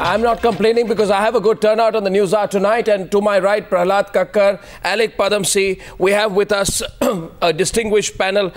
I'm not complaining because I have a good turnout on the News Hour tonight. And to my right, Prahlad Kakkar, Alec Padamsee. We have with us a distinguished panel.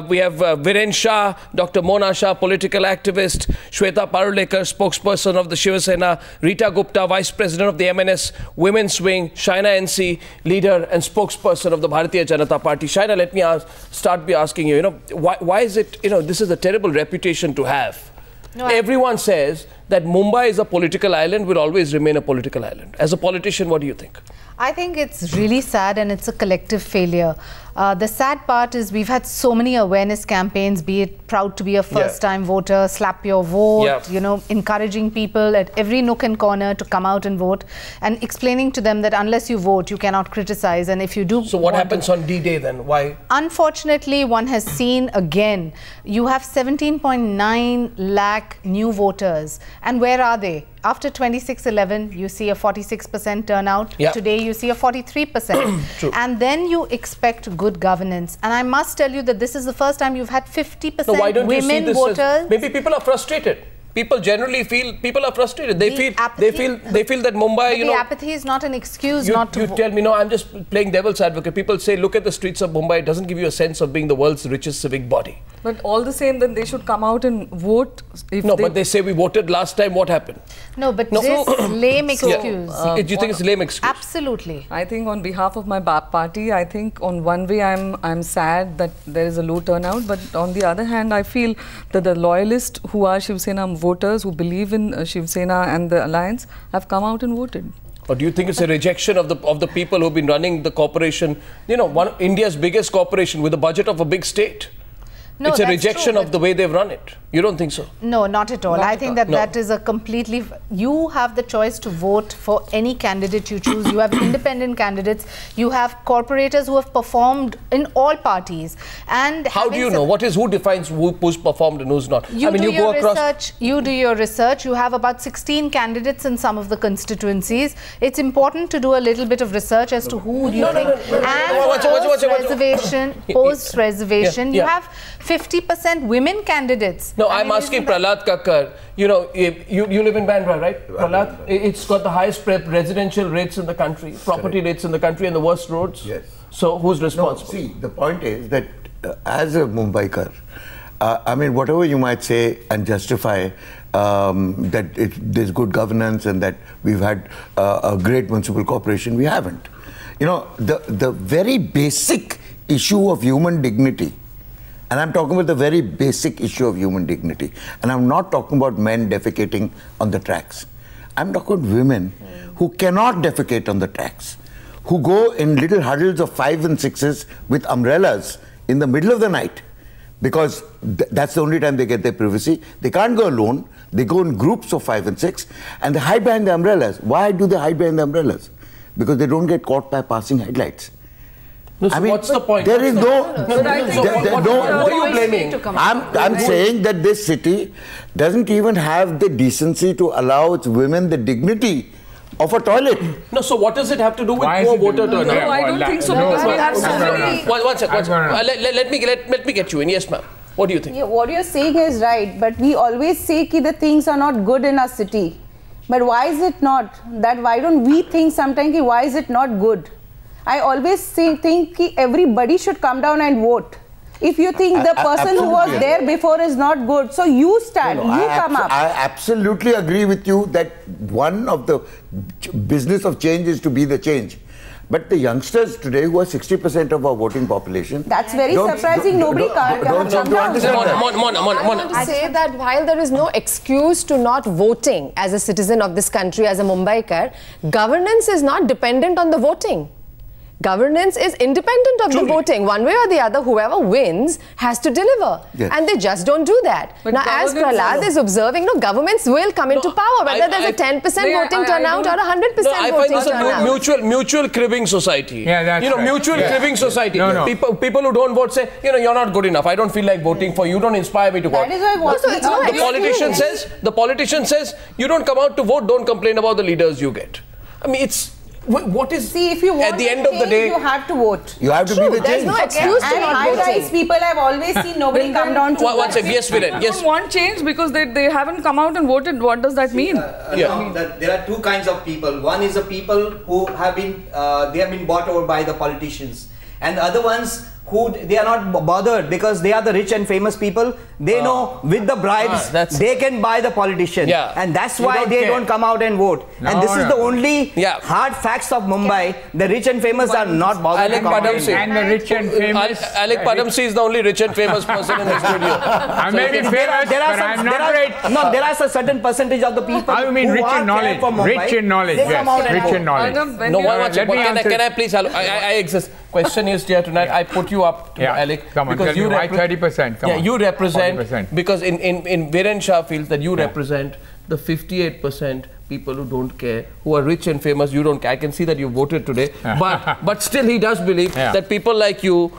We have Viren Shah, Dr. Mona Shah, political activist, Shweta Parulekar, spokesperson of the Shiva Sena, Rita Gupta, Vice President of the MNS Women's Wing, Shaina NC, leader and spokesperson of the Bharatiya Janata Party. Shaina, let me start by asking you, why is it, this is a terrible reputation to have. No, everyone says that Mumbai is a political island, will always remain a political island. As a politician, what do you think? I think it's really sad and it's a collective failure. The sad part is we've had so many awareness campaigns, be it proud to be a first-time voter, slap your vote, encouraging people at every nook and corner to come out and vote and explaining to them that unless you vote, you cannot criticize. And if you do... So what happens on D-Day then? Why? Unfortunately, one has seen again, you have 17.9 lakh new voters. And where are they? After 26/11, you see a 46% turnout. Today, you see a 43%. And then you expect good governance. And I must tell you that this is the first time you've had 50% women voters. Maybe people are frustrated. People generally feel people are frustrated. They feel that Mumbai, the apathy is not an excuse not to vote. You tell me, no, I'm just playing devil's advocate. People say, look at the streets of Mumbai. It doesn't give you a sense of being the world's richest civic body. But all the same, then they should come out and vote. But they say we voted last time. What happened? This lame excuse. Do you think it's a lame excuse? Absolutely. I think on behalf of my party, I think on one way I'm sad that there is a low turnout. But on the other hand, I feel that the loyalists who are Shiv Sena voters who believe in Shiv Sena and the alliance have come out and voted. Or do you think it's a rejection of the people who've been running the corporation, India's biggest corporation with a budget of a big state? No, it's a rejection of the way they've run it. You don't think so? No, not at all. I think that is a completely... You have the choice to vote for any candidate you choose. You have independent candidates. You have corporators who have performed in all parties. And how do you know? Who defines who's performed and who's not? You do your research. You have about 16 candidates in some of the constituencies. It's important to do a little bit of research as to who you think. And post-reservation, you have 50% women candidates. No, I'm asking Prahlad Kakkar. You live in Bandra, right? Prahlad? It's got the highest residential rates in the country, property rates in the country, and the worst roads. Yes. So who's responsible? No, see, the point is that as a Mumbaikar, whatever you might say and justify that there's good governance and that we've had a great municipal corporation, we haven't. The very basic issue of human dignity. And I'm talking about the very basic issue of human dignity. And I'm not talking about men defecating on the tracks. I'm talking about women who cannot defecate on the tracks, who go in little huddles of 5 and 6s with umbrellas in the middle of the night, because that's the only time they get their privacy. They can't go alone. They go in groups of 5 and 6, and they hide behind the umbrellas. Why do they hide behind the umbrellas? Because they don't get caught by passing headlights. No, so what's the point? There is no... What are you blaming? I'm saying that this city doesn't even have the decency to allow its women the dignity of a toilet. No, so what does it have to do with poor voter turnout? No, I don't think so. One second. Let me get you in. Yes, ma'am. What do you think? Yeah, what you're saying is right, but we always say that the things are not good in our city. But why is it not? Why don't we think sometimes why is it not good? I always think everybody should come down and vote. If you think the person who was there before is not good, so you stand, come up. I absolutely agree with you that one of the business of change is to be the change. But the youngsters today, who are 60% of our voting population... That's very surprising. Nobody can't come down. I want to say that while there is no excuse to not voting as a citizen of this country, as a Mumbaikar, governance is not dependent on the voting. Governance is independent of the voting. One way or the other, whoever wins has to deliver. Yes. And they just don't do that. But now, as Prahlad is observing, governments will come into power, whether there's a 10% voting turnout or a 100% voting turnout. I find this a mutual cribbing society. Yeah, that's right. Mutual cribbing society. No. People who don't vote say, you're not good enough. I don't feel like voting for you. You don't inspire me to vote. That is why the politician says, you don't come out to vote, don't complain about the leaders you get. I mean, it's... What is... See, if you want at the end of the day, you have to vote. You have to be the There's change. no excuse to And not high-rise voting. people, I've always seen nobody come down to one second, yes, Viren, People yes. don't want change because they haven't come out and voted. What does that mean? There are two kinds of people. One is the people who have been bought over by the politicians, and the other ones who they are not bothered because they are the rich and famous people. They know with the bribes they can buy the politician, and that's why they don't come out and vote. And this is the only hard facts of Mumbai. The rich and famous are not bothered to come out. And the rich and famous. Alec Padamsee is the only rich and famous person in the studio. I may be famous, but I'm not rich. No, there are a certain percentage of the people. I mean, rich in knowledge. Rich in knowledge. Yes, rich in knowledge. No, can I please? I exist. Question is here tonight. I put you up, Alec, come on, because you why 30%? Come on. You represent 40%. because in Viren Shah feels that you represent the 58% people who don't care, who are rich and famous. You don't care. I can see that you voted today, but still he does believe that people like you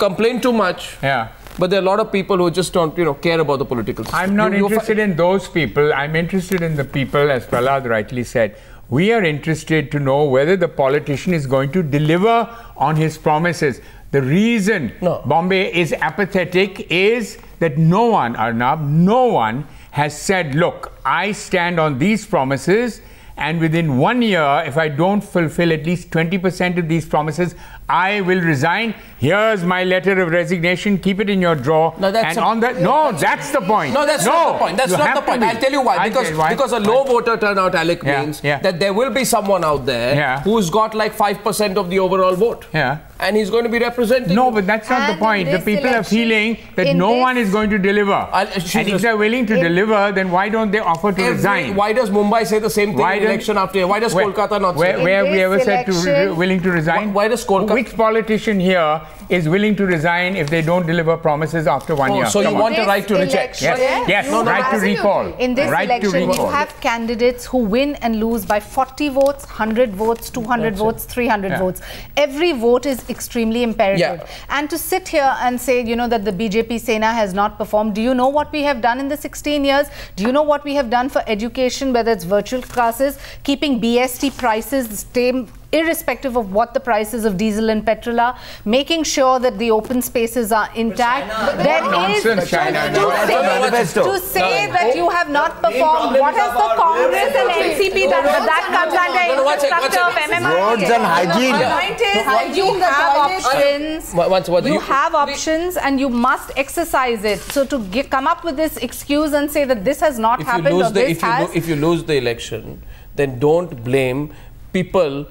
complain too much. But there are a lot of people who just don't, care about the political system. I'm not interested in those people. I'm interested in the people, as Prahlad rightly said. We are interested to know whether the politician is going to deliver on his promises. The reason Bombay is apathetic is that no one, Arnab, no one has said, look, I stand on these promises, and within 1 year, if I don't fulfill at least 20% of these promises, I will resign. Here's my letter of resignation. Keep it in your drawer. No, that's the point. No, that's not the point. That's not the point. I'll tell you why. Because a low voter turnout, Alec, means that there will be someone out there who's got like 5% of the overall vote. And he's going to be representing. No, but that's not the point. The people are feeling that no one is going to deliver. And if they're willing to deliver, then why don't they offer to resign? Why does Mumbai say the same thing in election after year? Why does Kolkata not say that? Where we ever said willing to resign? Why does Kolkata? Which politician here is willing to resign if they don't deliver promises after 1 year? So you want a right to reject? Yes, right to recall. In this election, you have candidates who win and lose by 40 votes, 100 votes, 200 votes, 300 votes. Every vote is extremely imperative. And to sit here and say, that the BJP Sena has not performed, do you know what we have done in the 16 years? Do you know what we have done for education, whether it's virtual classes, keeping BST prices the same, irrespective of what the prices of diesel and petrol are, making sure that the open spaces are intact. To say that you have not performed, what has the Congress and NCP done? But that comes under infrastructure of MMRDA. Roads and hygiene. The point is, you have options. You have options, and you must exercise it. So to come up with this excuse and say that this has not happened or this has... If you lose the election, then don't blame people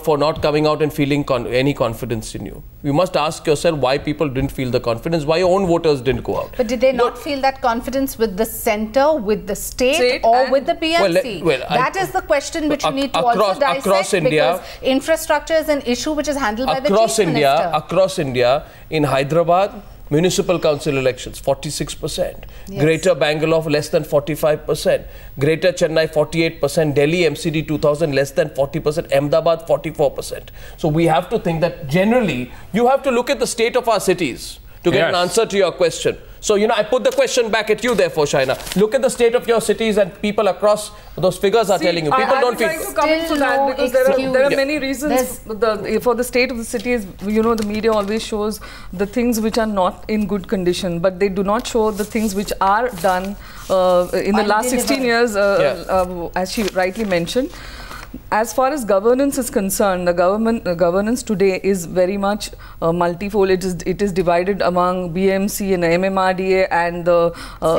for not coming out and feeling any confidence in you. You must ask yourself why people didn't feel the confidence, why your own voters didn't go out. But did they not feel that confidence with the centre, with the state or with the PMC? That is the question which you need to also dissect, across India, because infrastructure is an issue which is handled by the Chief Minister. Across India, in Hyderabad, municipal council elections, 46%. Yes. Greater Bangalore, less than 45%. Greater Chennai, 48%. Delhi, MCD 2000, less than 40%. Ahmedabad, 44%. So we have to think that generally, you have to look at the state of our cities to get an answer to your question. So, I put the question back at you, therefore, Shaina. Look at the state of your cities, and people across those figures are telling you. People don't feel... I'm trying to come into that because there are many reasons for the state of the cities. The media always shows the things which are not in good condition, but they do not show the things which are done in the last 16 years, as she rightly mentioned. As far as governance is concerned, the governance today is very much multifold. It is divided among BMC and MMRDA and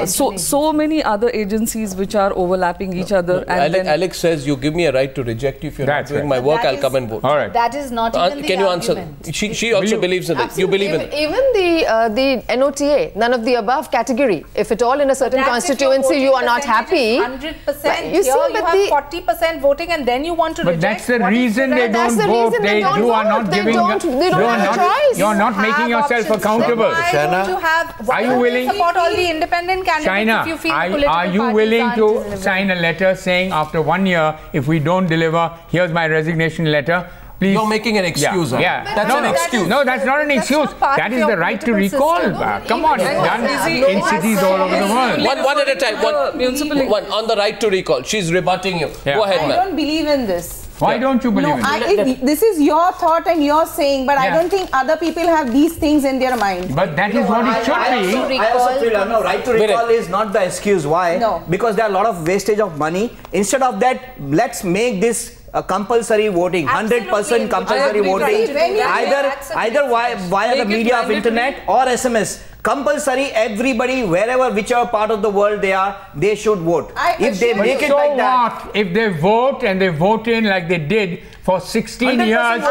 so many other agencies which are overlapping each other. And Alex says, you give me a right to reject you if you're not doing my work, I'll come and vote. All right. That is not even Can you answer? She also believes in that. You believe in it. Even the NOTA, none of the above category. If at all in a certain constituency you are not happy, 100%. You have 40% voting, and then you want to reject. But that's the reason they don't vote. You are not giving. You're not making yourself accountable. Are you willing to support all the independent candidates if you feel political are you willing to sign a letter saying after 1 year, if we don't deliver, here's my resignation letter? Please. You're making an excuse. That's an excuse. No, that's not an excuse. That is the right to recall. Come on, it's done in cities all over the world. One at a time. One on the right to recall. She's rebutting you. Go ahead, I ma'am. don't believe in this. Why don't you believe it? This is your thought and your saying, but I don't think other people have these things in their mind. But that is what it should be. I also feel right to recall is not the excuse. Why? No. Because there are a lot of wastage of money. Instead of that, let's make this compulsory voting, 100% compulsory voting, either via the media of internet or SMS. Compulsory, everybody, wherever, whichever part of the world they are, they should vote. If they make it like that. If they vote and they vote in like they did for 16 years,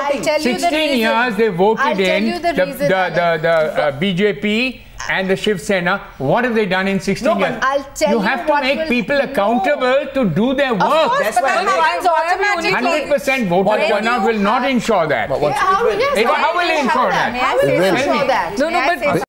16 years they voted in the BJP and the Shiv Sena. What have they done in 16 years? You have to make people accountable to do their work. That's why 100% voter turnout will not ensure that. How will it ensure that? How will it ensure that? No, but